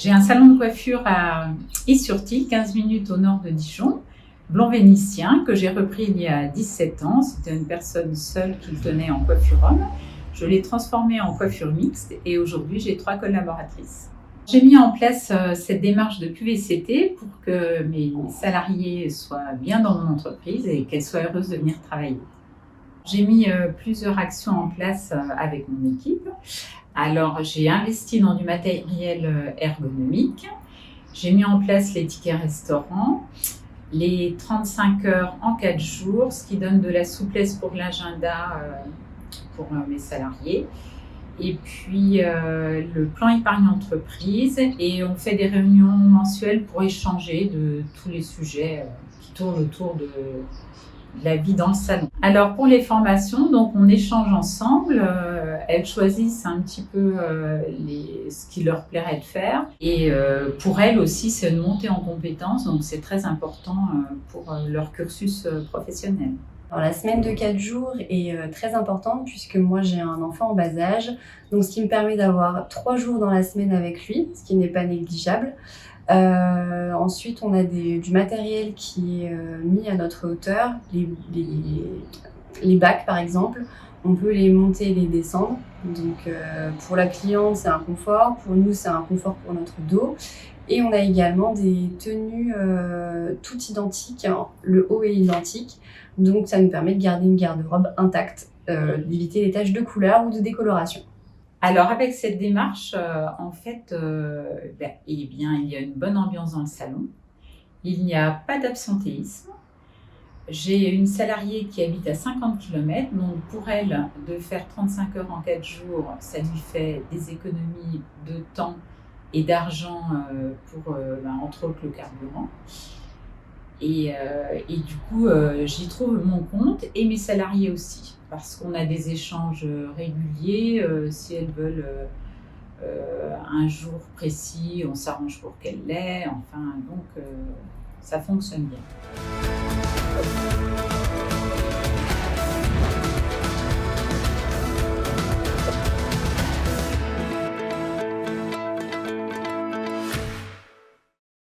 J'ai un salon de coiffure à Is-sur-Tille, 15 minutes au nord de Dijon, blond vénitien, que j'ai repris il y a 17 ans. C'était une personne seule qui le tenait en coiffure homme. Je l'ai transformé en coiffure mixte et aujourd'hui j'ai 3 collaboratrices. J'ai mis en place cette démarche de QVCT pour que mes salariés soient bien dans mon entreprise et qu'elles soient heureuses de venir travailler. J'ai mis plusieurs actions en place avec mon équipe. Alors, j'ai investi dans du matériel ergonomique. J'ai mis en place les tickets restaurants, les 35 heures en 4 jours, ce qui donne de la souplesse pour l'agenda pour mes salariés. Et puis, le plan épargne entreprise. Et on fait des réunions mensuelles pour échanger de tous les sujets qui tournent autour de la vie dans le salon. Alors pour les formations, donc on échange ensemble, elles choisissent un petit peu ce qui leur plairait de faire et pour elles aussi c'est une montée en compétences, donc c'est très important pour leur cursus professionnel. Alors, la semaine de 4 jours est très importante puisque moi j'ai un enfant en bas âge, donc ce qui me permet d'avoir 3 jours dans la semaine avec lui, ce qui n'est pas négligeable. Ensuite, on a du matériel qui est mis à notre hauteur. Les bacs, par exemple, on peut les monter et les descendre. Donc, pour la cliente, c'est un confort. Pour nous, c'est un confort pour notre dos. Et on a également des tenues toutes identiques. Hein. Le haut est identique. Donc, ça nous permet de garder une garde-robe intacte, d'éviter les taches de couleur ou de décoloration. Alors avec cette démarche, en fait, eh bien, il y a une bonne ambiance dans le salon. Il n'y a pas d'absentéisme. J'ai une salariée qui habite à 50 km, donc pour elle, de faire 35 heures en 4 jours, ça lui fait des économies de temps et d'argent pour, entre autres, le carburant. Et du coup, j'y trouve mon compte et mes salariés aussi, parce qu'on a des échanges réguliers. Si elles veulent un jour précis, on s'arrange pour qu'elles l'aient. Enfin, donc ça fonctionne bien.